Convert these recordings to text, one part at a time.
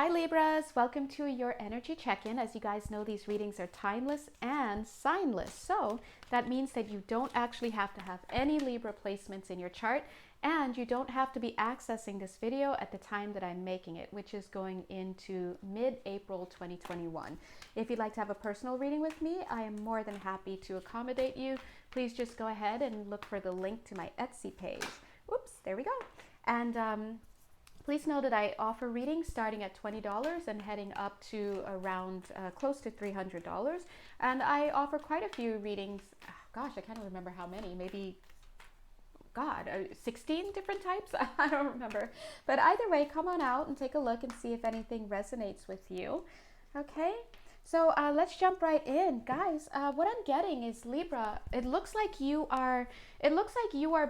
Hi Libras, welcome to your energy check-in. As you guys know, these readings are timeless and signless. So that means that you don't actually have to have any Libra placements in your chart, and you don't have to be accessing this video at the time that I'm making it, which is going into mid-April 2021. If you'd like to have a personal reading with me, I am more than happy to accommodate you. Please just go ahead and look for the link to my Etsy page. Oops, there we go. And please know that I offer readings starting at $20 and heading up to around close to $300. And I offer quite a few readings. Oh, gosh, I can't remember how many. Maybe, 16 different types? I don't remember. But either way, come on out and take a look and see if anything resonates with you. Okay? So let's jump right in, guys. What I'm getting is Libra. It looks like you are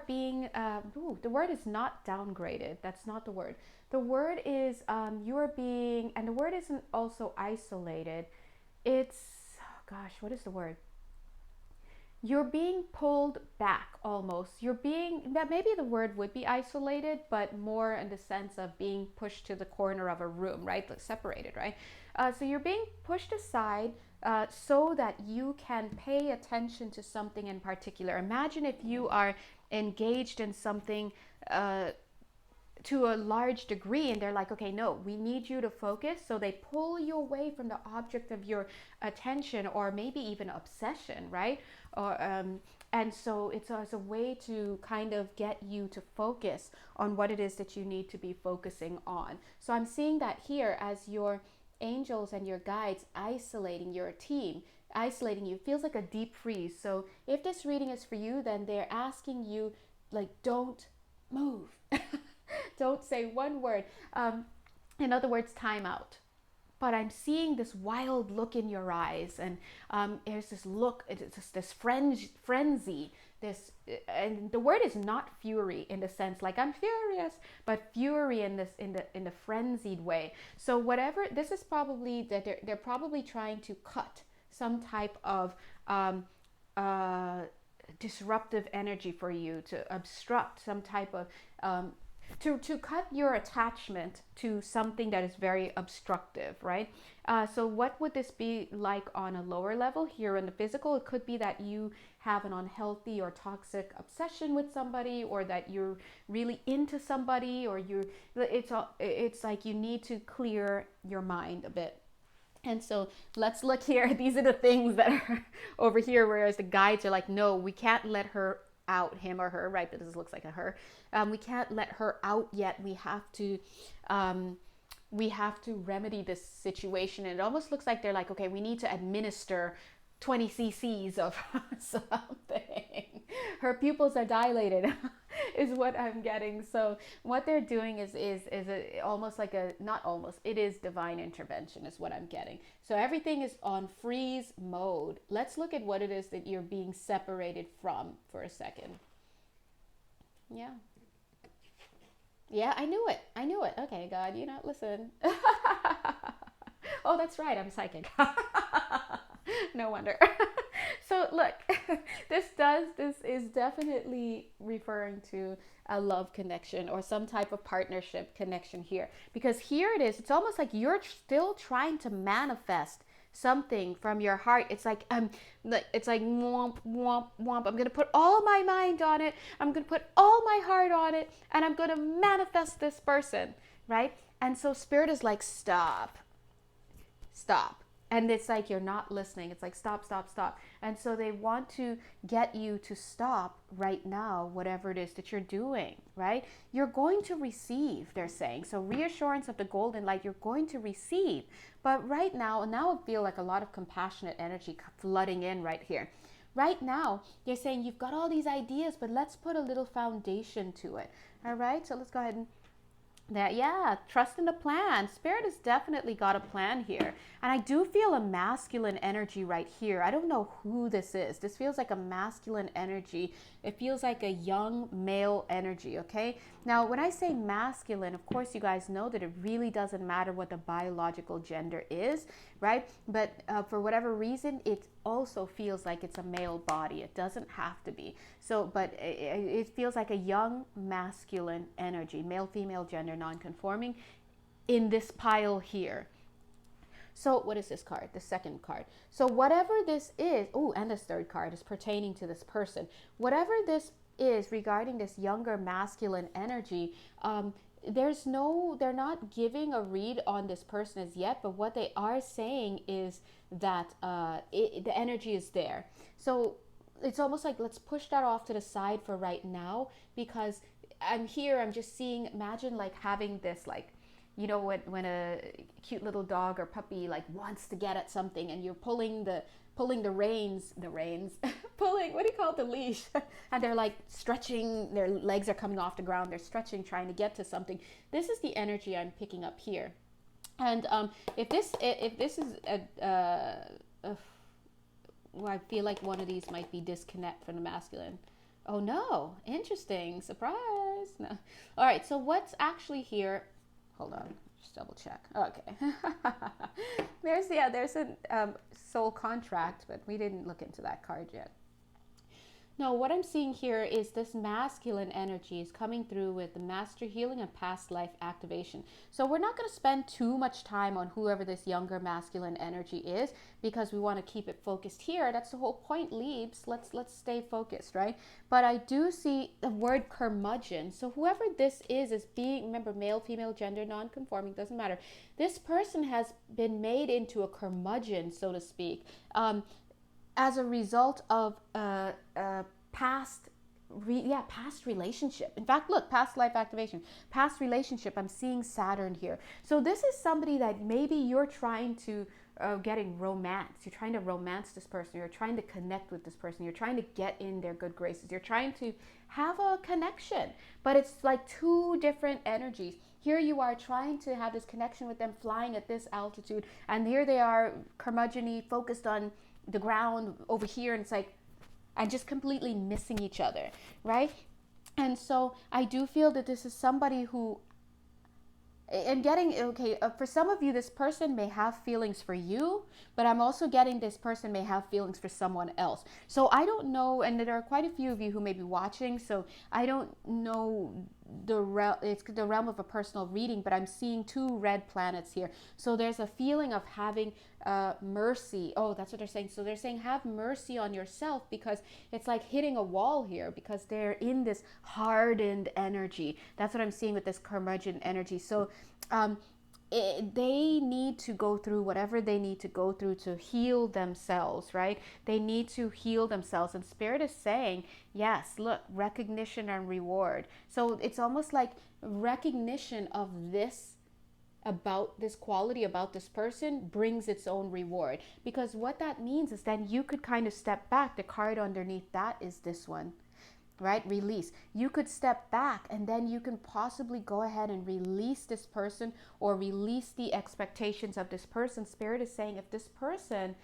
being. The word is not downgraded. That's not the word. The word is you are being, and the word isn't also isolated. It's, oh gosh, what is the word? You're being pulled back almost. You're being, that maybe the word would be isolated, but more in the sense of being pushed to the corner of a room, right? Like separated, right? So you're being pushed aside so that you can pay attention to something in particular. Imagine if you are engaged in something to a large degree and they're like, okay, no, we need you to focus. So they pull you away from the object of your attention, or maybe even obsession, right? Or and so it's as a way to kind of get you to focus on what it is that you need to be focusing on. So I'm seeing that here as your angels and your guides isolating your team, isolating you. It feels like a deep freeze. So if this reading is for you, then they're asking you, like, don't move. Don't say one word. In other words, time out. But I'm seeing this wild look in your eyes, and there's this look, it's just this frenzy, this, and the word is not fury in the sense like I'm furious, but fury in this in the frenzied way. So whatever, this is probably that they're probably trying to cut some type of disruptive energy for you, to obstruct some type of to cut your attachment to something that is very obstructive, right? So what would this be like on a lower level? Here in the physical, it could be that you have an unhealthy or toxic obsession with somebody, or that you're really into somebody, or it's like you need to clear your mind a bit. And so let's look here. These are the things that are over here, whereas the guides are like, no, we can't let her out, him or her, right? But this looks like a her. We can't let her out yet. We have to remedy this situation. And it almost looks like they're like, okay, we need to administer 20 cc's of something. Her pupils are dilated is what I'm getting. So what they're doing is almost like a, not almost, it is divine intervention is what I'm getting. So everything is on freeze mode. Let's look at what it is that you're being separated from for a second. Yeah. Yeah, I knew it. Okay, God, listen. Oh, that's right. I'm psychic. No wonder. So look, this is definitely referring to a love connection or some type of partnership connection here, because here it is. It's almost like you're still trying to manifest something from your heart. It's like womp womp womp. I'm gonna put all my mind on it. I'm gonna put all my heart on it, and I'm gonna manifest this person, right? And so spirit is like, stop. And it's like you're not listening. It's like stop. And so they want to get you to stop right now, whatever it is that you're doing, right? You're going to receive, they're saying. So reassurance of the golden light, you're going to receive. But right now I feel like a lot of compassionate energy flooding in right here. Right now, they're saying you've got all these ideas, but let's put a little foundation to it. All right, so let's go ahead and trust in the plan. Spirit has definitely got a plan here. And I do feel a masculine energy right here. I don't know who this is. This feels like a masculine energy. It feels like a young male energy, okay? Now, when I say masculine, of course, you guys know that it really doesn't matter what the biological gender is, right? But for whatever reason, it also feels like it's a male body. It doesn't have to be. So, but it feels like a young masculine energy, male, female, gender, non-conforming. in this pile here. So what is this card? The second card. So whatever this is, oh, and this third card is pertaining to this person. Whatever this is regarding this younger masculine energy, they're not giving a read on this person as yet, but what they are saying is that the energy is there. So it's almost like, let's push that off to the side for right now, because I'm just seeing, imagine like having this, like, you know, when a cute little dog or puppy like wants to get at something, and you're pulling the reins, pulling, what do you call it, the leash, and they're like stretching, their legs are coming off the ground, they're stretching, trying to get to something. This is the energy I'm picking up here. And if this is well, I feel like one of these might be disconnect from the masculine. Oh no, interesting, surprise. No. All right, so what's actually here? Hold on, just double check. Okay. there's a soul contract, but we didn't look into that card yet. No, what I'm seeing here is this masculine energy is coming through with the master healing and past life activation. So we're not going to spend too much time on whoever this younger masculine energy is, because we want to keep it focused here. That's the whole point, Leaves. Let's stay focused, right? But I do see the word curmudgeon. So whoever this is being, remember, male, female, gender, non-conforming, doesn't matter. This person has been made into a curmudgeon, so to speak. As a result of past relationship. In fact, look, past life activation, past relationship. I'm seeing Saturn here. So this is somebody that maybe you're trying to getting romance. You're trying to romance this person. You're trying to connect with this person. You're trying to get in their good graces. You're trying to have a connection, but it's like two different energies. Here you are trying to have this connection with them, flying at this altitude, and here they are curmudgeon-y, focused on the ground over here, and it's like, and just completely missing each other, right? And so I do feel that this is somebody who, and getting, okay, for some of you, this person may have feelings for you, but I'm also getting this person may have feelings for someone else. So I don't know, and there are quite a few of you who may be watching, so I don't know it's the realm of a personal reading, but I'm seeing two red planets here. So there's a feeling of having mercy. Oh, that's what they're saying. So they're saying have mercy on yourself, because it's like hitting a wall here, because they're in this hardened energy. That's what I'm seeing with this curmudgeon energy. So they need to go through whatever they need to go through to heal themselves, right? They need to heal themselves. And Spirit is saying, yes, look, recognition and reward. So it's almost like recognition of this, about this quality, about this person, brings its own reward. Because what that means is then you could kind of step back. The card underneath that is this one, right? Release. You could step back, and then you can possibly go ahead and release this person, or release the expectations of this person. Spirit is saying if this person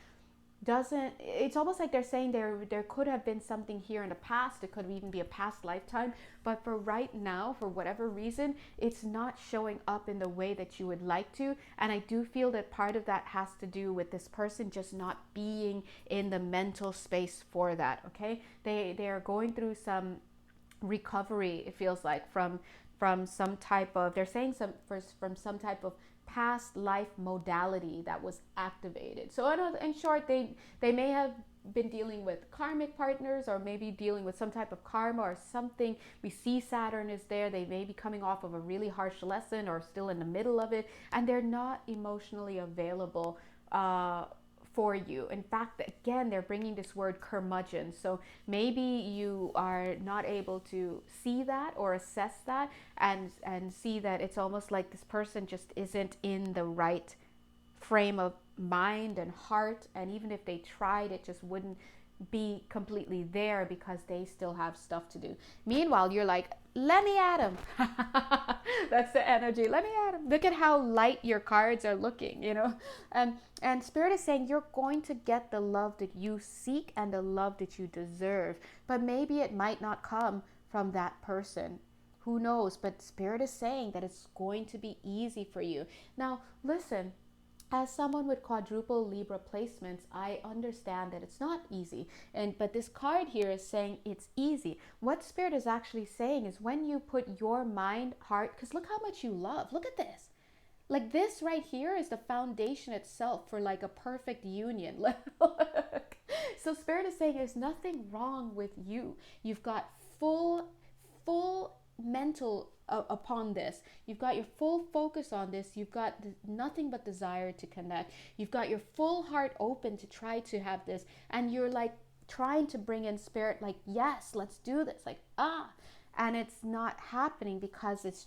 doesn't, it's almost like they're saying there could have been something here in the past. It could even be a past lifetime, but for right now, for whatever reason, it's not showing up in the way that you would like to. And I do feel that part of that has to do with this person just not being in the mental space for that. Okay, they are going through some recovery, it feels like, from some type of, they're saying from some type of past life modality that was activated. So in short, they may have been dealing with karmic partners, or maybe dealing with some type of karma or something. We see Saturn is there. They may be coming off of a really harsh lesson, or still in the middle of it, and they're not emotionally available for you. In fact, again, they're bringing this word curmudgeon. So maybe you are not able to see that or assess that, and see that it's almost like this person just isn't in the right frame of mind and heart. And even if they tried, it just wouldn't be completely there, because they still have stuff to do. Meanwhile, you're like, let me at him. That's the energy. Let me at him. Look at how light your cards are looking, you know. And Spirit is saying you're going to get the love that you seek and the love that you deserve. But maybe it might not come from that person. Who knows? But Spirit is saying that it's going to be easy for you. Now, listen. As someone with quadruple Libra placements, I understand that it's not easy. But this card here is saying it's easy. What Spirit is actually saying is when you put your mind, heart, because look how much you love. Look at this. Like this right here is the foundation itself for like a perfect union. So Spirit is saying there's nothing wrong with you. You've got full mental upon this. You've got your full focus on this. You've got nothing but desire to connect. You've got your full heart open to try to have this, and you're like trying to bring in Spirit, like, yes, let's do this, like, and it's not happening because it's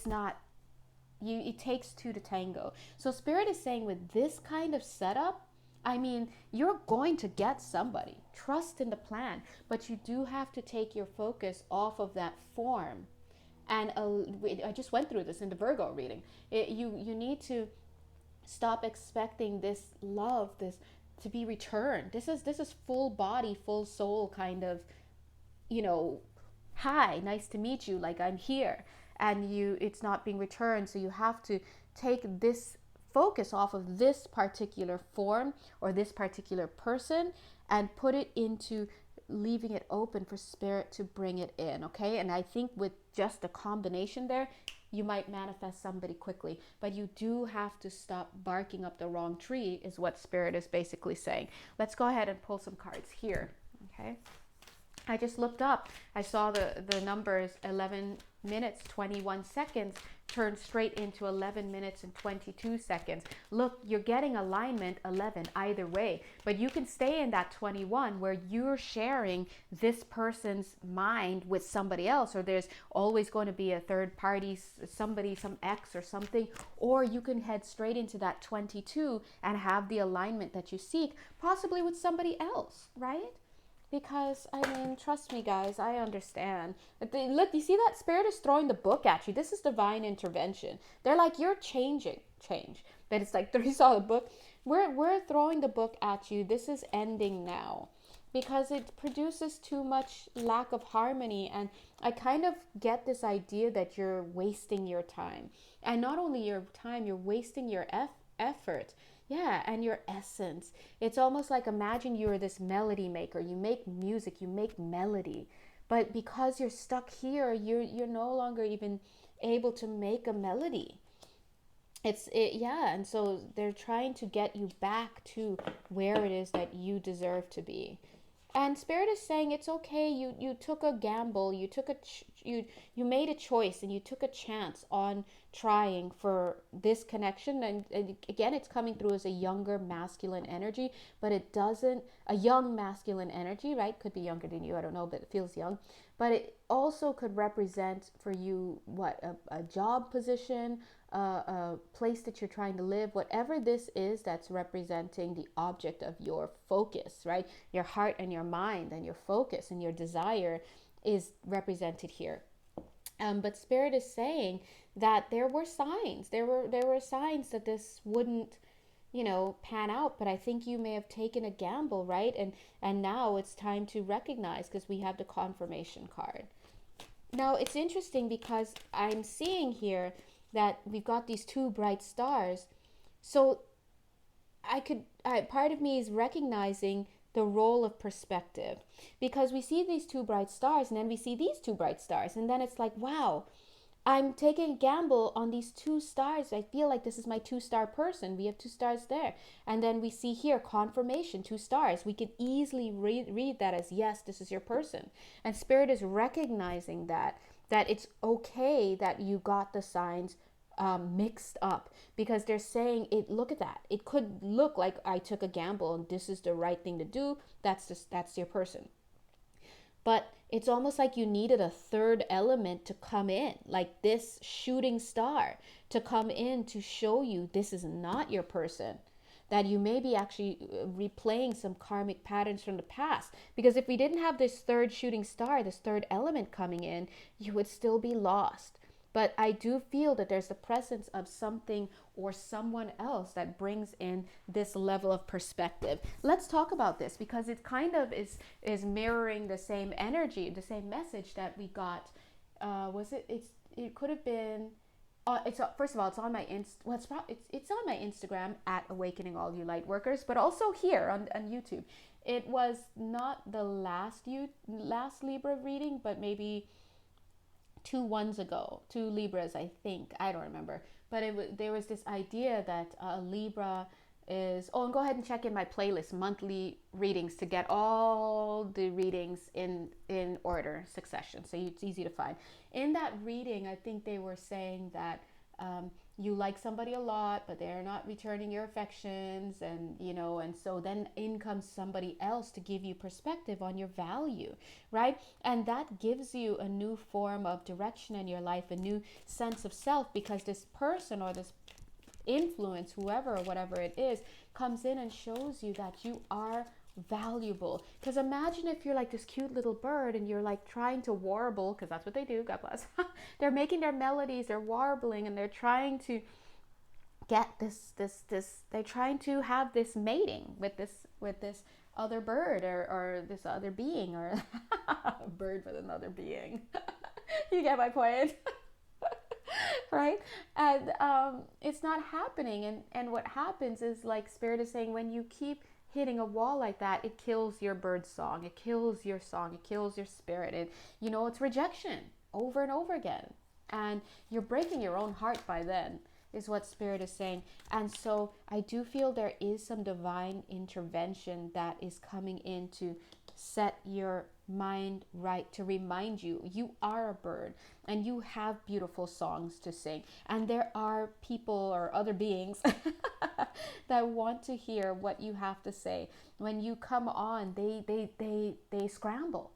not you. It takes two to tango. So Spirit is saying with this kind of setup, I mean, you're going to get somebody. Trust in the plan, but you do have to take your focus off of that form. And I just went through this in the Virgo reading. You need to stop expecting this love, this to be returned. This is full body, full soul kind of, hi, nice to meet you, like I'm here, and it's not being returned. So you have to take this focus off of this particular form or this particular person and put it into leaving it open for Spirit to bring it in. Okay, and I think with just a combination there, you might manifest somebody quickly, but you do have to stop barking up the wrong tree, is what Spirit is basically saying. Let's go ahead and pull some cards here. Okay, I just looked up. I saw the numbers 11 minutes 21 seconds turned straight into 11 minutes and 22 seconds. Look, you're getting alignment 11 either way, but you can stay in that 21 where you're sharing this person's mind with somebody else, or there's always going to be a third party, somebody, some ex or something, or you can head straight into that 22 and have the alignment that you seek, possibly with somebody else, right? Because, I mean, trust me, guys, I understand. Look, you see that? Spirit is throwing the book at you. This is divine intervention. They're like, you're change. But it's like, you saw the book. We're throwing the book at you. This is ending now. Because it produces too much lack of harmony. And I kind of get this idea that you're wasting your time. And not only your time, you're wasting your effort. Yeah, and your essence. It's almost like, imagine you're this melody maker. You make music, you make melody. But because you're stuck here, you're no longer even able to make a melody. And so they're trying to get you back to where it is that you deserve to be. And Spirit is saying it's okay. You took a gamble. You took you made a choice, and you took a chance on trying for this connection. And again, it's coming through as a younger masculine energy, but it doesn't. A young masculine energy, right? Could be younger than you. I don't know, but it feels young. But it also could represent for you a job position, a place that you're trying to live, whatever this is that's representing the object of your focus, right? Your heart and your mind and your focus and your desire is represented here. But Spirit is saying that there were signs. There were signs that this wouldn't, pan out. But I think you may have taken a gamble, right? And now it's time to recognize, because we have the confirmation card. Now it's interesting because I'm seeing here that we've got these two bright stars. So part of me is recognizing the role of perspective, because we see these two bright stars and then we see these two bright stars, and then it's like, wow, I'm taking a gamble on these two stars. I feel like this is my 2-star person. We have 2 stars there. And then we see here confirmation, 2 stars. We can easily read that as, yes, this is your person. And Spirit is recognizing that it's okay that you got the signs mixed up, because they're saying look at that. It could look like I took a gamble and this is the right thing to do. That's your person. But it's almost like you needed a third element to come in, like this shooting star to come in to show you this is not your person, that you may be actually replaying some karmic patterns from the past. Because if we didn't have this third shooting star, this third element coming in, you would still be lost. But I do feel that there's the presence of something or someone else that brings in this level of perspective. Let's talk about this, because it kind of is mirroring the same energy, the same message that we got. It could have been. First of all, it's on my it's on my Instagram at Awakening All You Lightworkers, but also here on YouTube. It was not the last Libra reading, but maybe 2 ones ago, 2 Libras, I think. I don't remember. But there was this idea that Libra is, oh, and go ahead and check in my playlist, monthly readings, to get all the readings in order, succession. So it's easy to find. In that reading, I think they were saying that you like somebody a lot, but they're not returning your affections, and and so then in comes somebody else to give you perspective on your value, right? And that gives you a new form of direction in your life, a new sense of self, because this person or this influence, whoever or whatever it is, comes in and shows you that you are valuable. Because imagine if you're like this cute little bird and you're like trying to warble, because that's what they do, God bless. They're making their melodies, they're warbling, and they're trying to get this they're trying to have this mating with this other bird, or this other being, or a bird with another being. You get my point. Right? And it's not happening. And what happens is, like Spirit is saying, when you keep hitting a wall like that, it kills your bird song, it kills your song, it kills your spirit. It's rejection over and over again, and you're breaking your own heart by then, is what Spirit is saying. And so I do feel there is some divine intervention that is coming in to set your mind right, to remind you you are a bird and you have beautiful songs to sing, and there are people or other beings that want to hear what you have to say. When you come on, they scramble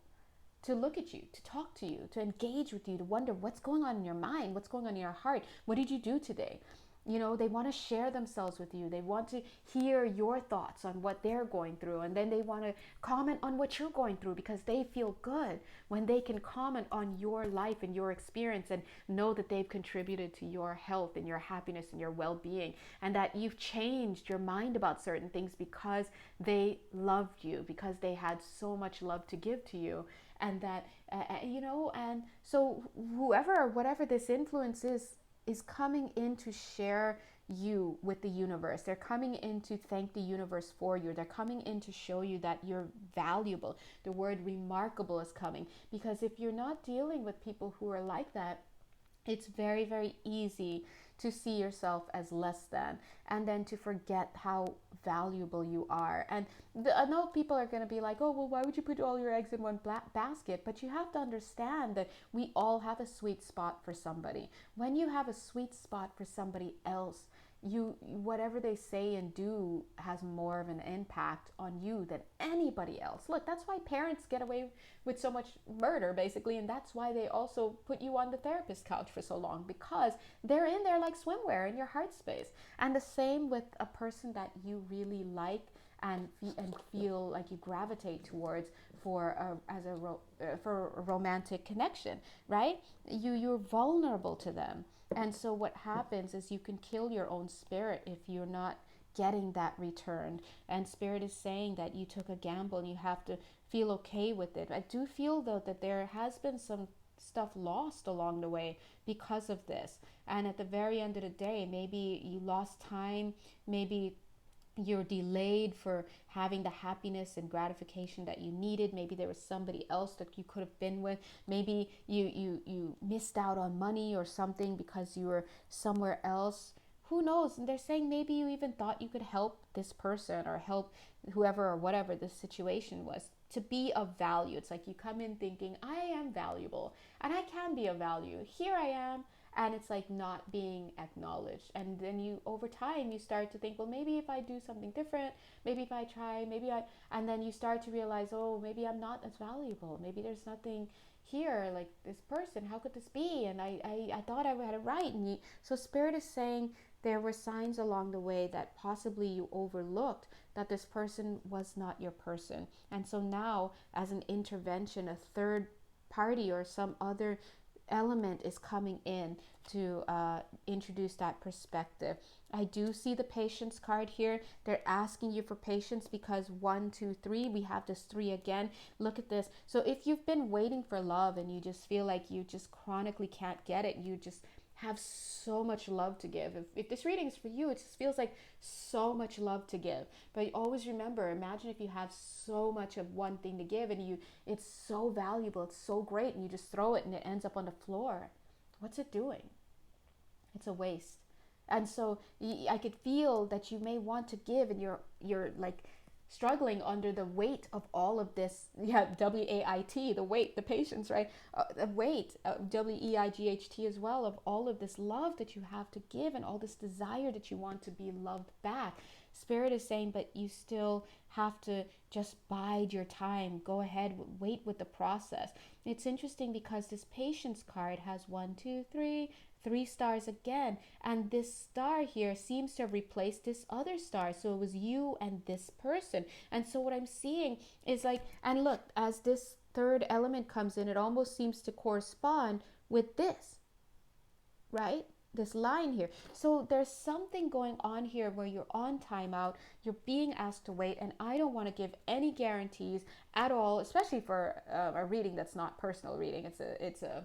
to look at you, to talk to you, to engage with you, to wonder what's going on in your mind, what's going on in your heart, what did you do today? They want to share themselves with you. They want to hear your thoughts on what they're going through, and then they want to comment on what you're going through, because they feel good when they can comment on your life and your experience and know that they've contributed to your health and your happiness and your well-being, and that you've changed your mind about certain things because they loved you, because they had so much love to give to you. And that and so whoever or whatever this influence is coming in to share you with the universe. They're coming in to thank the universe for you. They're coming in to show you that you're valuable. The word remarkable is coming, because if you're not dealing with people who are like that, it's very, very easy to see yourself as less than, and then to forget how valuable you are. And I know people are going to be like, oh, well, why would you put all your eggs in one basket? But you have to understand that we all have a sweet spot for somebody. When you have a sweet spot for somebody else, whatever they say and do has more of an impact on you than anybody else. Look, that's why parents get away with so much murder, basically, and that's why they also put you on the therapist couch for so long, because they're in there like swimwear in your heart space. And the same with a person that you really like and feel like you gravitate towards for a romantic connection, right? You're vulnerable to them. And so what happens is you can kill your own spirit if you're not getting that returned. And Spirit is saying that you took a gamble and you have to feel okay with it. I do feel, though, that there has been some stuff lost along the way because of this. And at the very end of the day, maybe you lost time, maybe you're delayed for having the happiness and gratification that you needed. Maybe there was somebody else that you could have been with. Maybe you missed out on money or something because you were somewhere else. Who knows? And they're saying maybe you even thought you could help this person or help whoever or whatever this situation was to be of value. It's like you come in thinking, I am valuable and I can be of value. Here I am. And it's like not being acknowledged. And then you, over time, you start to think, well, maybe if I do something different, maybe if I try, and then you start to realize, oh, maybe I'm not as valuable. Maybe there's nothing here like this person. How could this be? And I thought I had it right. So Spirit is saying there were signs along the way that possibly you overlooked, that this person was not your person. And so now, as an intervention, a third party or some other element is coming in to introduce that perspective. I do see the patience card here. They're asking you for patience because 1, 2, 3, we have this 3 again. Look at this. So if you've been waiting for love and you just feel like you just chronically can't get it, you just have so much love to give. If this reading is for you, it just feels like so much love to give. But always remember, imagine if you have so much of one thing to give, and it's so valuable, it's so great, and you just throw it and it ends up on the floor. What's it doing? It's a waste. And so I could feel that you may want to give, and you're like struggling under the weight of all of this. Yeah, WAIT, the weight, the patience, right? The weight, WEIGHT as well, of all of this love that you have to give, and all this desire that you want to be loved back. Spirit is saying, but you still have to just bide your time. Go ahead, wait with the process. It's interesting because this patience card has 1, 2, 3 stars again, and this star here seems to have replaced this other star. So it was you and this person. And so what I'm seeing is like, and look, as this third element comes in, it almost seems to correspond with this, right? This line here. So there's something going on here where you're on timeout, you're being asked to wait, and I don't want to give any guarantees at all, especially for a reading that's not personal reading. It's a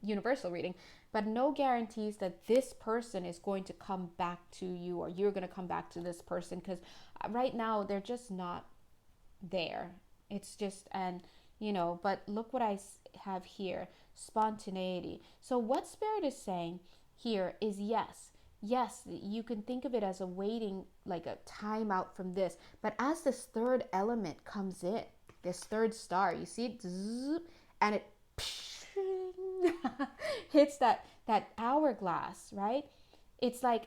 universal reading, but no guarantees that this person is going to come back to you, or you're going to come back to this person, because right now they're just not there. It's just, and but look what I have here, spontaneity. So what Spirit is saying here is, yes, you can think of it as a waiting, like a time out from this, but as this third element comes in, this third star, you see it, and it hits that hourglass, right? It's like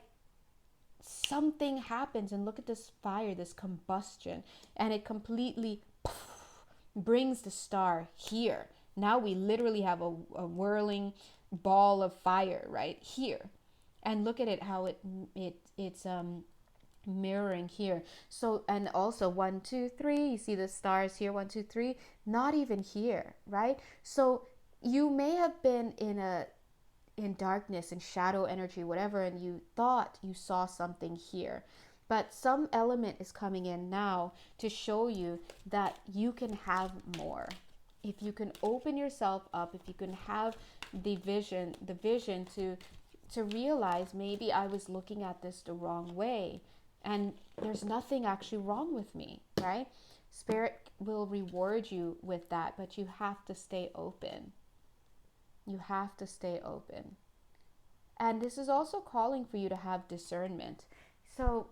something happens, and look at this fire, this combustion, and it completely brings the star here. Now we literally have a whirling ball of fire right here, and look at it, how it's mirroring here. So, and also 1, 2, 3, you see the stars here, 1, 2, 3, not even here, right? So you may have been in darkness and shadow energy, whatever, and you thought you saw something here, but some element is coming in now to show you that you can have more. If you can open yourself up, if you can have the vision to realize, maybe I was looking at this the wrong way, and there's nothing actually wrong with me, right? Spirit will reward you with that, but you have to stay open. You have to stay open. And this is also calling for you to have discernment. So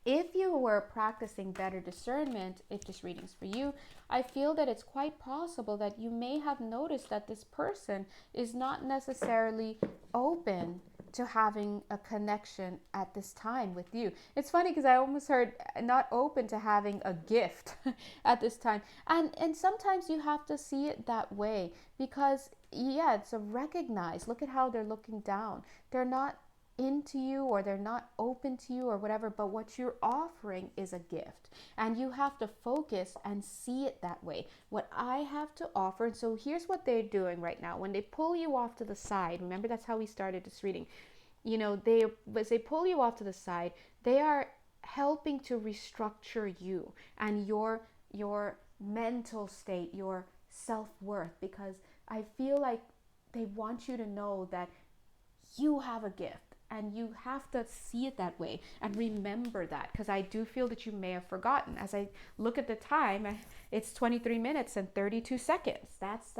if you were practicing better discernment, if this reading's for you, I feel that it's quite possible that you may have noticed that this person is not necessarily open to having a connection at this time with you. It's funny because I almost heard not open to having a gift at this time. And sometimes you have to see it that way, because it's a recognize. Look at how they're looking down. They're not into you, or they're not open to you, or whatever, but what you're offering is a gift, and you have to focus and see it that way. What I have to offer. And so here's what they're doing right now. When they pull you off to the side, remember that's how we started this reading, as they pull you off to the side, they are helping to restructure you and your mental state, your self-worth, because I feel like they want you to know that you have a gift. And you have to see it that way and remember that, because I do feel that you may have forgotten. As I look at the time, it's 23 minutes and 32 seconds. That's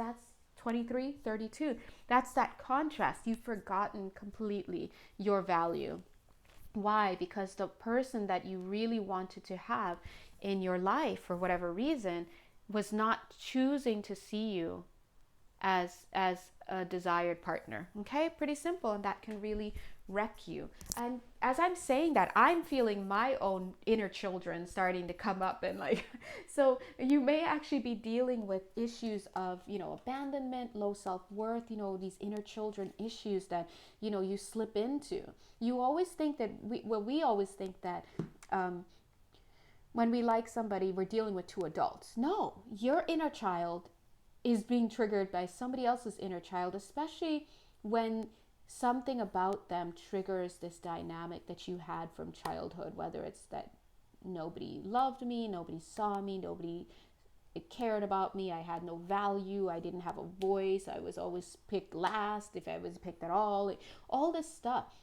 23, 32. That's that contrast. You've forgotten completely your value. Why? Because the person that you really wanted to have in your life, for whatever reason, was not choosing to see you as a desired partner. Okay, pretty simple, and that can really wreck you. And as I'm saying that, I'm feeling my own inner children starting to come up, and so you may actually be dealing with issues of abandonment, low self-worth, these inner children issues that you slip into. You always think that we always think that when we like somebody, we're dealing with two adults. No, your inner child is being triggered by somebody else's inner child, especially when something about them triggers this dynamic that you had from childhood, whether it's that nobody loved me, nobody saw me, nobody cared about me. I had no value. I didn't have a voice. I was always picked last, if I was picked at all this stuff.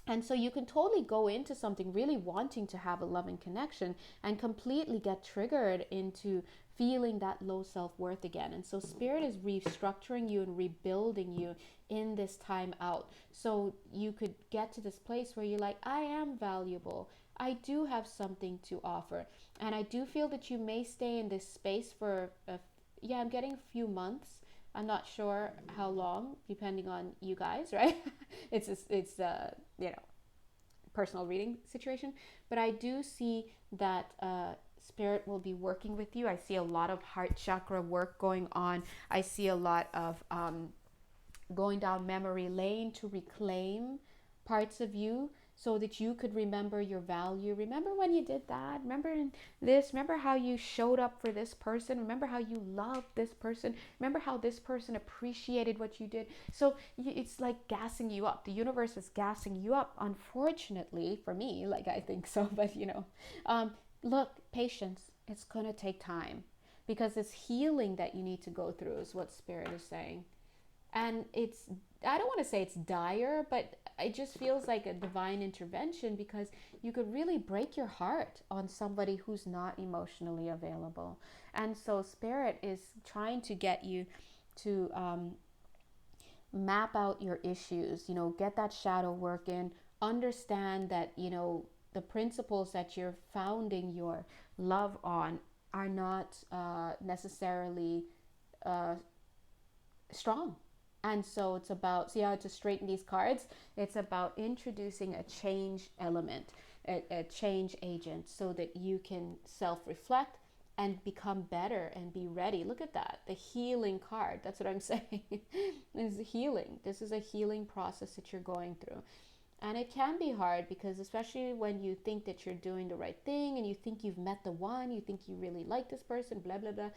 And so you can totally go into something really wanting to have a loving connection and completely get triggered into feeling that low self-worth again. And so spirit is restructuring you and rebuilding you in this time out. So you could get to this place where you're like, I am valuable. I do have something to offer. And I do feel that you may stay in this space for, I'm getting a few months. I'm not sure how long, depending on you guys, right? it's personal reading situation, but I do see that spirit will be working with you. I see a lot of heart chakra work going on. I see a lot of going down memory lane to reclaim parts of you so that you could remember your value. Remember when you did that? Remember this? Remember how you showed up for this person? Remember how you loved this person? Remember how this person appreciated what you did? So it's like gassing you up. The universe is gassing you up. Unfortunately for me, like I think so, but look, patience. It's going to take time because it's healing that you need to go through is what spirit is saying. And I don't want to say it's dire, but it just feels like a divine intervention because you could really break your heart on somebody who's not emotionally available. And so spirit is trying to get you to map out your issues, get that shadow work in, understand that, the principles that you're founding your love on are not necessarily strong. And so it's about, see how to straighten these cards? It's about introducing a change element, a change agent, so that you can self-reflect and become better and be ready. Look at that, the healing card. That's what I'm saying. This is healing. This is a healing process that you're going through. And it can be hard because especially when you think that you're doing the right thing and you think you've met the one, you think you really like this person, blah, blah, blah.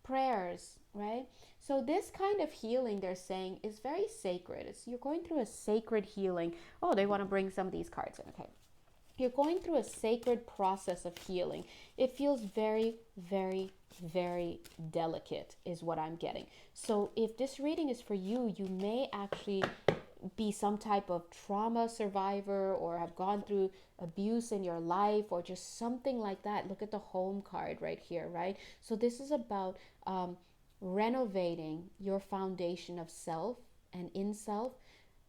Prayers, right? So this kind of healing, they're saying, is very sacred. You're going through a sacred healing. Oh, they want to bring some of these cards in. Okay. You're going through a sacred process of healing. It feels very, very, very delicate is what I'm getting. So if this reading is for you, you may actually be some type of trauma survivor or have gone through abuse in your life or just something like that. Look at the home card right here, right? So this is about renovating your foundation of self and in self,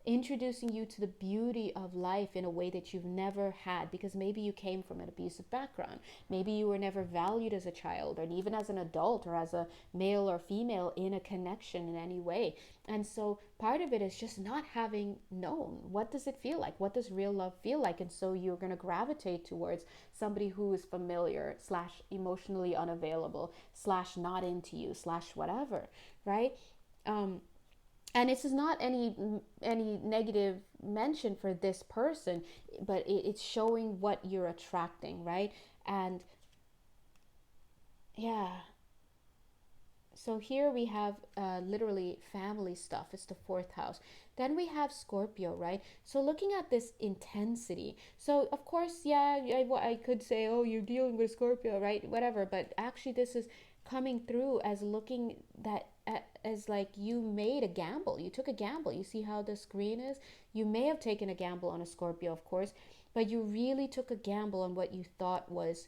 introducing you to the beauty of life in a way that you've never had, because maybe you came from an abusive background. Maybe you were never valued as a child, or even as an adult, or as a male or female in a connection in any way. And so part of it is just not having known, what does it feel like? What does real love feel like? And so you're going to gravitate towards somebody who is familiar / emotionally unavailable / not into you / whatever, right? And this is not any negative mention for this person, but it's showing what you're attracting, right? And yeah. So here we have literally family stuff. It's the 4th house. Then we have Scorpio, right? So looking at this intensity. So of course, yeah, I could say, oh, you're dealing with Scorpio, right? Whatever. But actually this is coming through as looking that as like you made a gamble. You took a gamble. You see how the screen is? You may have taken a gamble on a Scorpio, of course, but you really took a gamble on what you thought was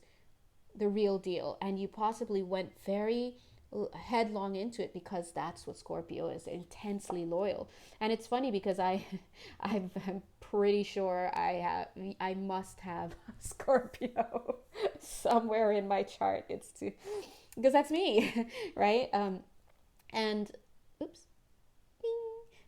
the real deal. And you possibly went very headlong into it because that's what Scorpio is, intensely loyal. And it's funny because I'm pretty sure I must have Scorpio somewhere in my chart. It's too, because that's me, right? And oops, ding.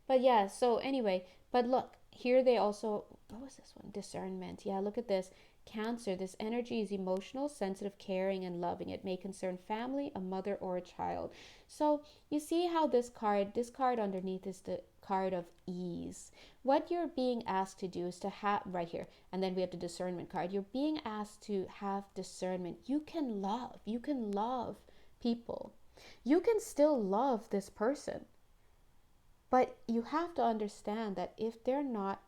But yeah, so anyway, but look, here they also, what was this one? Discernment. Yeah, look at this. Cancer, this energy is emotional, sensitive, caring, and loving. It may concern family, a mother, or a child. So you see how this card underneath is the card of ease. What you're being asked to do is to have, right here, and then we have the discernment card. You're being asked to have discernment. You can love people. You can still love this person. But you have to understand that if they're not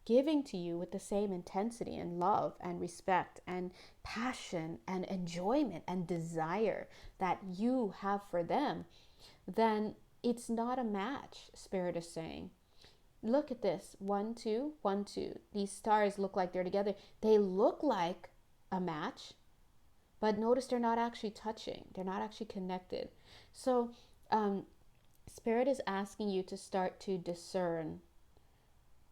giving to you with the same intensity and love and respect and passion and enjoyment and desire that you have for them, then it's not a match, Spirit is saying. Look at this. 1, 2, 1, 2. These stars look like they're together. They look like a match, but notice they're not actually touching. They're not actually connected. So, Spirit is asking you to start to discern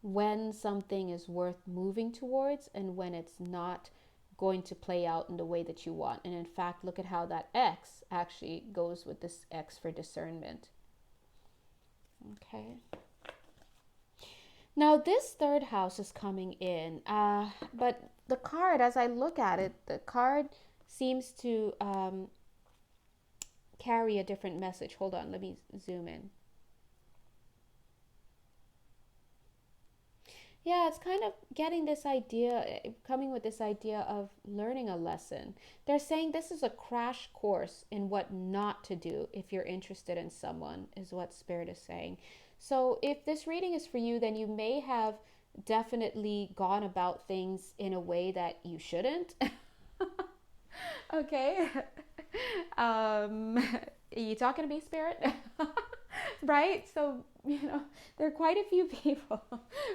when something is worth moving towards and when it's not going to play out in the way that you want. And in fact, look at how that X actually goes with this X for discernment. Okay. Now, this third house is coming in, but the card, as I look at it, the card seems to carry a different message. Hold on, let me zoom in. Yeah, it's kind of getting this idea, coming with this idea of learning a lesson. They're saying this is a crash course in what not to do if you're interested in someone, is what Spirit is saying. So if this reading is for you, then you may have definitely gone about things in a way that you shouldn't. Okay. Are you talking to me, Spirit? Right? So, there are quite a few people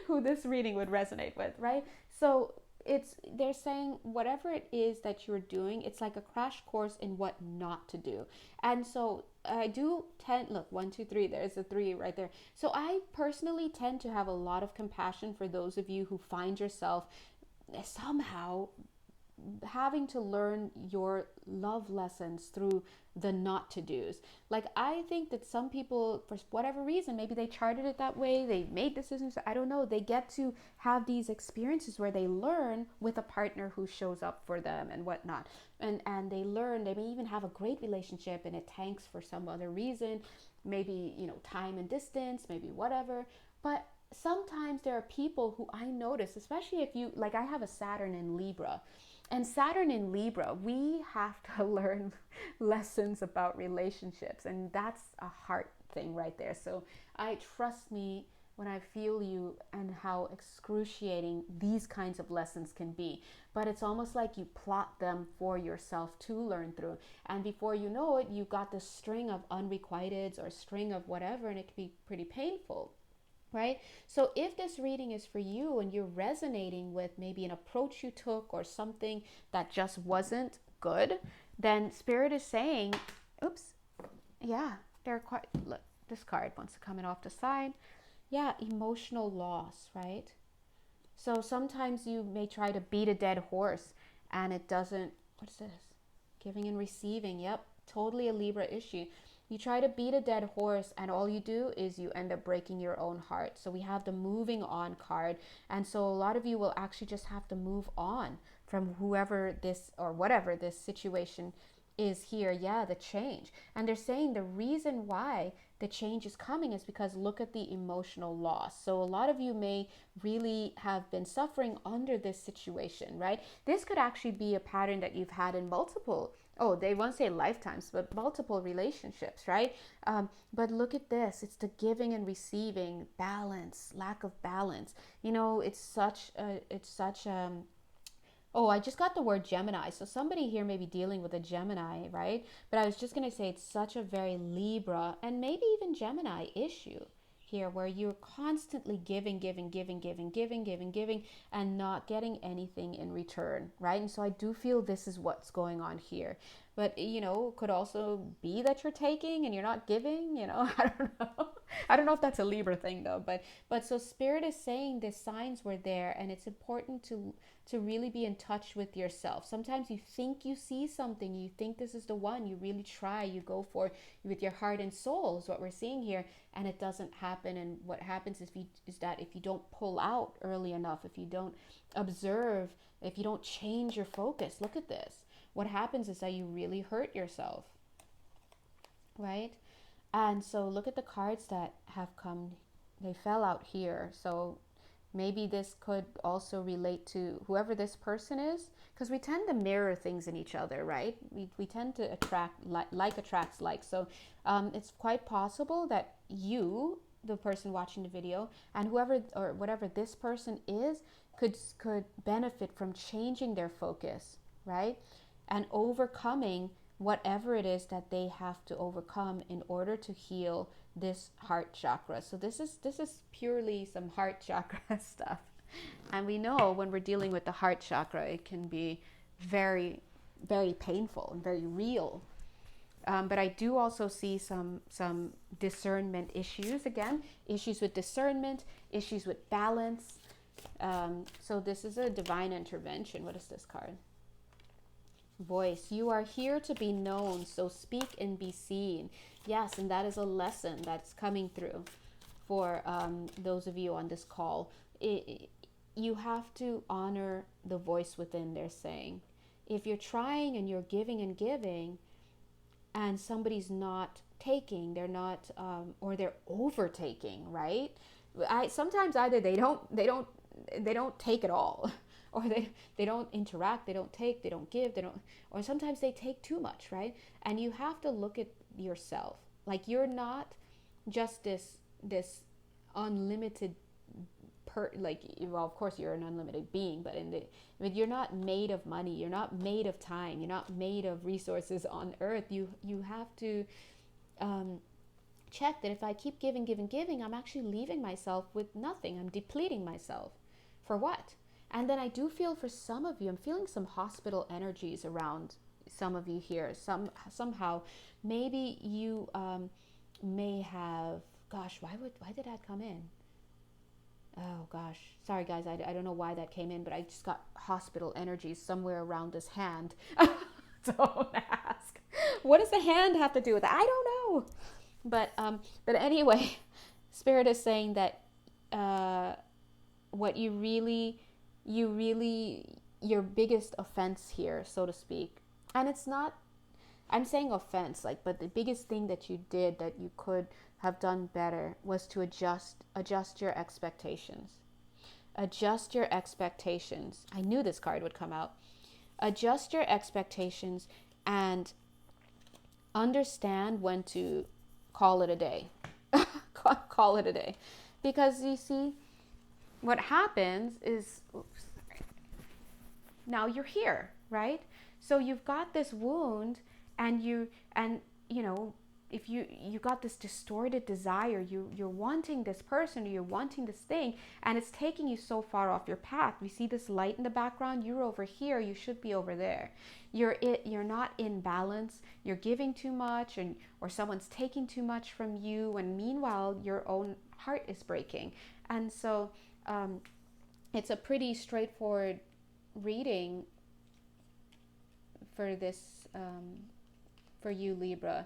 who this reading would resonate with, right? So they're saying whatever it is that you're doing, it's like a crash course in what not to do. And so I do tend, look, 1, 2, 3, there's a 3 right there. So I personally tend to have a lot of compassion for those of you who find yourself somehow having to learn your love lessons through the not to do's. Like, I think that some people, for whatever reason, maybe they charted it that way, they made decisions, I don't know, they get to have these experiences where they learn with a partner who shows up for them and whatnot. And they learn, they may even have a great relationship and it tanks for some other reason, maybe, time and distance, maybe whatever. But sometimes there are people who I notice, especially if you, like, I have a Saturn in Libra. And Saturn in Libra, we have to learn lessons about relationships. And that's a heart thing right there. So trust me when I feel you and how excruciating these kinds of lessons can be. But it's almost like you plot them for yourself to learn through. And before you know it, you got this string of unrequiteds or string of whatever, and it can be pretty painful. Right? So if this reading is for you and you're resonating with maybe an approach you took or something that just wasn't good, then Spirit is saying, oops, yeah, they're quite, look, this card wants to come in off the side. Yeah, emotional loss, right? So sometimes you may try to beat a dead horse and it doesn't, what's this? Giving and receiving, yep, totally a Libra issue. You try to beat a dead horse and all you do is you end up breaking your own heart. So we have the moving on card. And so a lot of you will actually just have to move on from whoever this or whatever this situation is here. Yeah, the change. And they're saying the reason why the change is coming is because look at the emotional loss. So a lot of you may really have been suffering under this situation, right? This could actually be a pattern that you've had in multiple, they won't say lifetimes, but multiple relationships, right? But look at this. It's the giving and receiving, balance, lack of balance. It's such I just got the word Gemini. So somebody here may be dealing with a Gemini, right? But I was just going to say it's such a very Libra and maybe even Gemini issue here where you're constantly giving and not getting anything in return, right? And so I do feel this is what's going on here. But, could also be that you're taking and you're not giving, I don't know. I don't know if that's a Libra thing though, but so Spirit is saying the signs were there and it's important to really be in touch with yourself. Sometimes you think you see something, you think this is the one, you really try, you go for it with your heart and soul is what we're seeing here, and it doesn't happen. And what happens is that if you don't pull out early enough, if you don't observe, if you don't change your focus, look at this. What happens is that you really hurt yourself, right? And so look at the cards that have come, they fell out here. So maybe this could also relate to whoever this person is, because we tend to mirror things in each other, right? We tend to attract, like attracts like. So it's quite possible that you the person watching the video, and whoever or whatever this person is could benefit from changing their focus, right? And overcoming whatever it is that they have to overcome in order to heal this heart chakra. So this is purely some heart chakra stuff. And we know when we're dealing with the heart chakra, it can be very, very painful and very real. But I do also see some discernment issues. Again, issues with discernment, issues with balance. So this is a divine intervention. What is this card? Voice. You are here to be known, so speak and be seen. Yes, and that is a lesson that's coming through for those of you on this call. You have to honor the voice within, they're saying. If you're trying and you're giving and giving, and somebody's not taking, they're not, or they're overtaking, right? Sometimes either they don't take at all, or they don't interact, they don't take, they don't give, they don't, or sometimes they take too much, right? And you have to look at yourself. Like, you're not just this unlimited well, of course you're an unlimited being, but you're not made of money, you're not made of time, you're not made of resources on earth. You have to check that if I keep giving, I'm actually leaving myself with nothing. I'm depleting myself. For what? And then I do feel for some of you, I'm feeling some hospital energies around some of you here. Somehow, maybe you may have, gosh, why did that come in? Oh gosh, sorry guys, I don't know why that came in, but I just got hospital energies somewhere around this hand. Don't ask. What does the hand have to do with it? I don't know. But anyway, Spirit is saying that what your biggest offense here, so to speak, and it's not, I'm saying offense, but the biggest thing that you did that you could have done better was to adjust your expectations. Adjust your expectations. I knew this card would come out. Adjust your expectations and understand when to call it a day. Call it a day. Because you see, what happens is, now you're here, right? So you've got this wound, and you know, if you got this distorted desire, you're wanting this person, or you're wanting this thing, and it's taking you so far off your path. We see this light in the background. You're over here, you should be over there. You're not in balance. You're giving too much, or someone's taking too much from you, and meanwhile your own heart is breaking. And so it's a pretty straightforward reading for this, for you, Libra.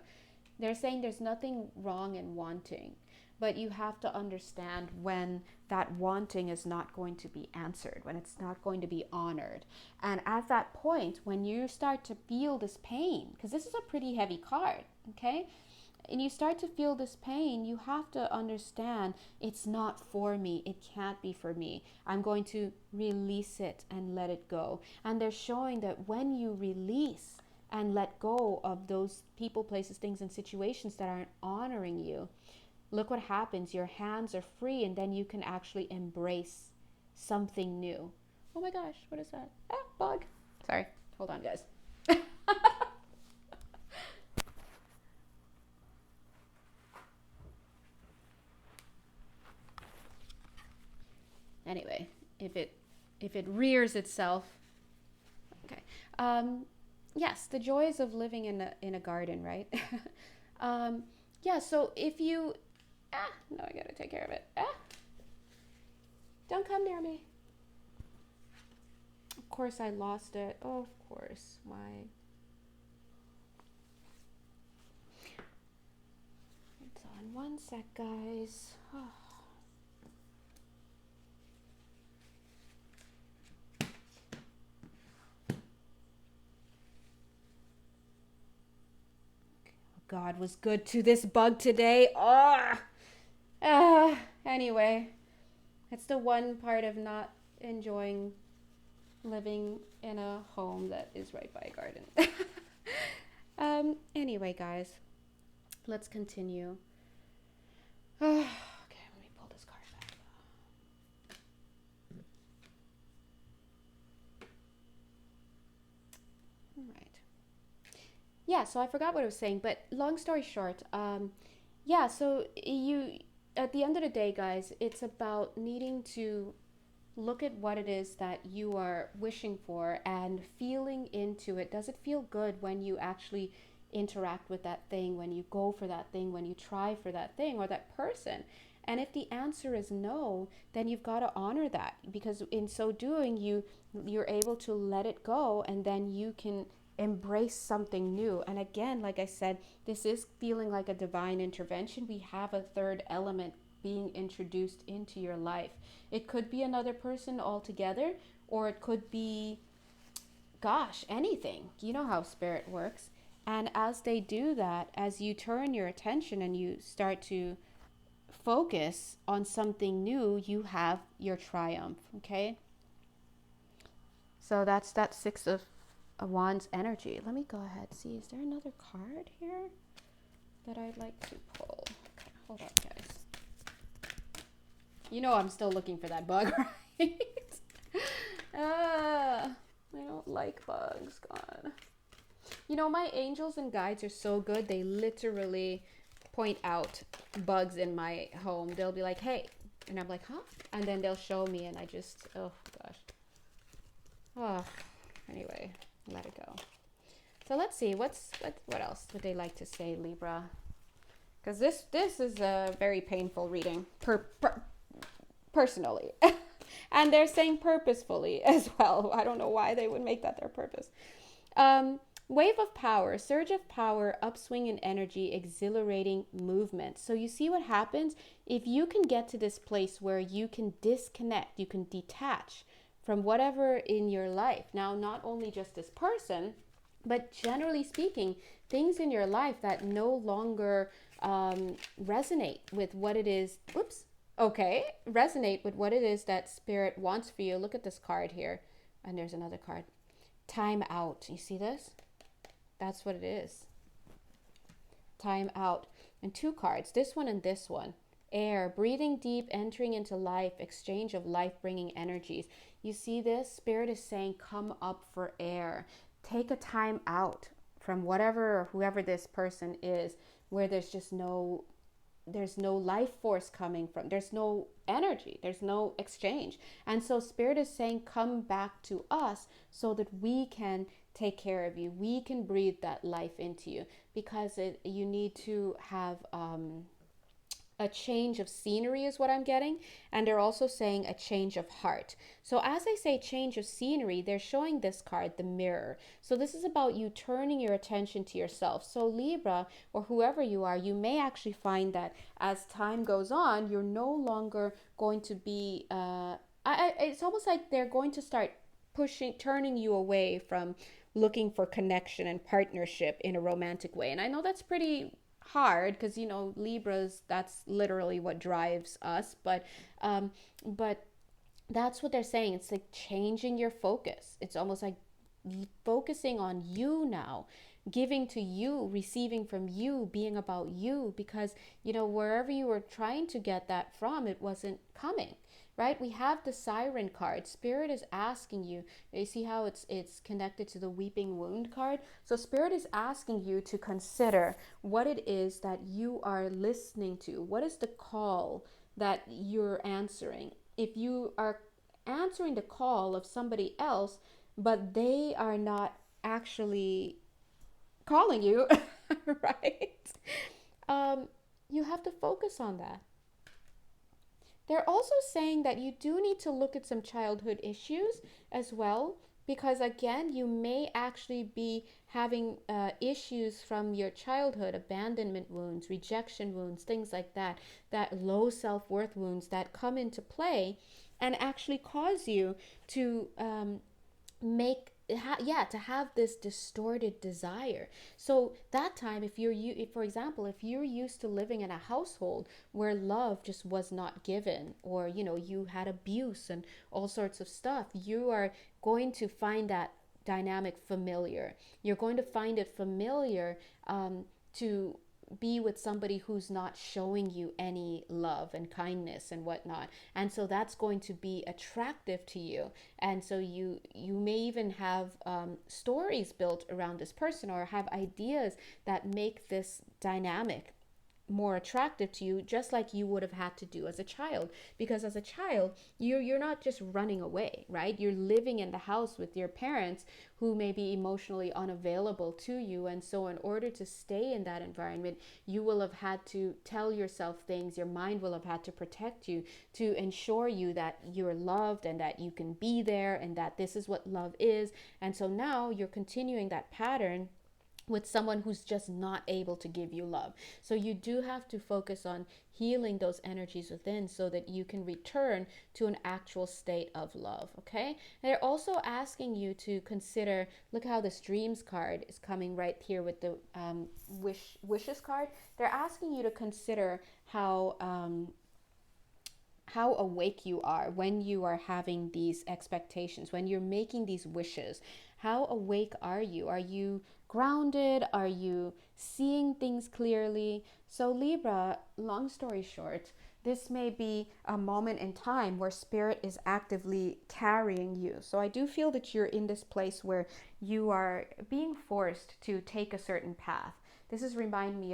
They're saying there's nothing wrong in wanting, but you have to understand when that wanting is not going to be answered, when it's not going to be honored. And at that point, when you start to feel this pain, because this is a pretty heavy card, okay? And you start to feel this pain, you have to understand it's not for me. It can't be for me. I'm going to release it and let it go. And they're showing that when you release and let go of those people, places, things, and situations that aren't honoring you, look what happens. Your hands are free, and then you can actually embrace something new. Oh my gosh, what is that? Bug. Sorry, hold on, guys. Anyway, if it rears itself, okay. Yes, the joys of living in a garden, right? Yeah, so if you, no, I gotta take care of it. Don't come near me. Of course I lost it. Oh, of course. Why? It's on. One sec, guys. Oh. God was good to this bug today. Anyway, it's the one part of not enjoying living in a home that is right by a garden. Anyway, guys, let's continue. Okay. yeah, so I forgot what I was saying, but long story short, yeah, so you, at the end of the day, guys, it's about needing to look at what it is that you are wishing for and feeling into it. Does it feel good when you actually interact with that thing, when you go for that thing, when you try for that thing or that person? And if the answer is no, then you've got to honor that, because in so doing you're able to let it go, and then you can embrace something new. And again, like I said, this is feeling like a divine intervention. We have a third element being introduced into your life. It could be another person altogether, or it could be, gosh, anything. You know how spirit works. And as they do that, as you turn your attention and you start to focus on something new, you have your triumph. Okay, so that's that Six of Wands energy. Let me go ahead, see, is there another card here that I'd like to pull? Okay, hold on, guys. You know I'm still looking for that bug, right? I don't like bugs, God. You know, my angels and guides are so good. They literally point out bugs in my home. They'll be like, hey. And I'm like, huh? And then they'll show me, and I just, oh, gosh. Oh, anyway, let it go. So let's see, what else would they like to say, Libra? Because this is a very painful reading, personally. And they're saying purposefully as well. I don't know why they would make that their purpose. Wave of power, surge of power, upswing in energy, exhilarating movement. So you see what happens if you can get to this place where you can disconnect, you can detach from whatever in your life. Now, not only just this person, but generally speaking, things in your life that no longer resonate with what it is. Resonate with what it is that spirit wants for you. Look at this card here. And there's another card. Time out. You see this? That's what it is. Time out. And two cards, this one and this one. Air, breathing deep, entering into life, exchange of life-bringing energies. You see this? Spirit is saying, come up for air. Take a time out from whatever or whoever this person is, where there's no life force coming from. There's no energy. There's no exchange. And so spirit is saying, come back to us so that we can take care of you. We can breathe that life into you, because you need to have a change of scenery is what I'm getting. And they're also saying a change of heart. So as I say change of scenery, they're showing this card, the mirror. So this is about you turning your attention to yourself. So Libra, or whoever you are, you may actually find that as time goes on, you're no longer going to be, it's almost like they're going to start turning you away from looking for connection and partnership in a romantic way. And I know that's pretty hard, because you know Libras, that's literally what drives us, but that's what they're saying. It's like changing your focus. It's almost like focusing on you now, giving to you, receiving from you, being about you, because you know wherever you were trying to get that from, it wasn't coming. Right? We have the Siren card. Spirit is asking you. You see how it's connected to the Weeping Wound card? So Spirit is asking you to consider what it is that you are listening to. What is the call that you're answering? If you are answering the call of somebody else, but they are not actually calling you, right? You have to focus on that. They're also saying that you do need to look at some childhood issues as well, because again, you may actually be having issues from your childhood, abandonment wounds, rejection wounds, things like that, that low self-worth wounds that come into play and actually cause you to to have this distorted desire. So that time, if for example, if you're used to living in a household where love just was not given, or you know you had abuse and all sorts of stuff, you are going to find that dynamic familiar. You're going to find it familiar to be with somebody who's not showing you any love and kindness and whatnot. And so that's going to be attractive to you. And so you may even have stories built around this person, or have ideas that make this dynamic more attractive to you, just like you would have had to do as a child. Because as a child, you're not just running away, right? You're living in the house with your parents who may be emotionally unavailable to you. And so in order to stay in that environment, you will have had to tell yourself things. Your mind will have had to protect you, to ensure you that you're loved and that you can be there and that this is what love is. And so now you're continuing that pattern with someone who's just not able to give you love. So you do have to focus on healing those energies within so that you can return to an actual state of love. Okay. And they're also asking you to consider, look how this dreams card is coming right here with the wishes card. They're asking you to consider how awake you are when you are having these expectations, when you're making these wishes. How awake are you? Are you grounded? Are you seeing things clearly? So Libra, long story short, this may be a moment in time where spirit is actively carrying you. So I do feel that you're in this place where you are being forced to take a certain path. This is reminding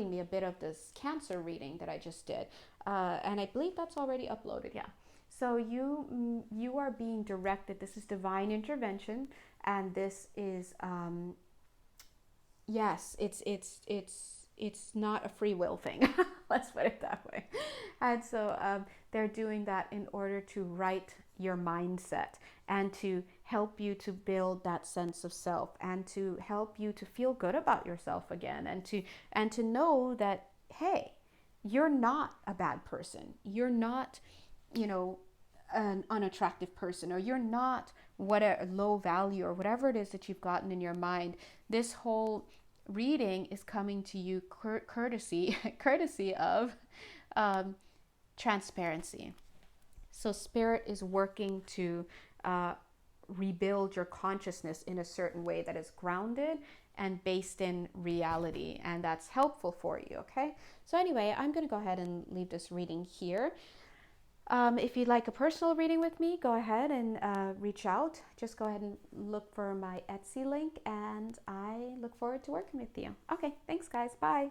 me a bit of this Cancer reading that I just did. And I believe that's already uploaded, yeah. So you are being directed. This is divine intervention, and this is yes, it's not a free will thing. Let's put it that way. And so they're doing that in order to right your mindset and to help you to build that sense of self and to help you to feel good about yourself again, and to know that, hey, you're not a bad person. You're not, an unattractive person, or you're not a low value, or whatever it is that you've gotten in your mind. This whole reading is coming to you courtesy of transparency. So spirit is working to rebuild your consciousness in a certain way that is grounded and based in reality, and that's helpful for you. Okay, so anyway, I'm going to go ahead and leave this reading here. If you'd like a personal reading with me, go ahead and reach out. Just go ahead and look for my Etsy link, and I look forward to working with you. Okay, thanks guys, bye.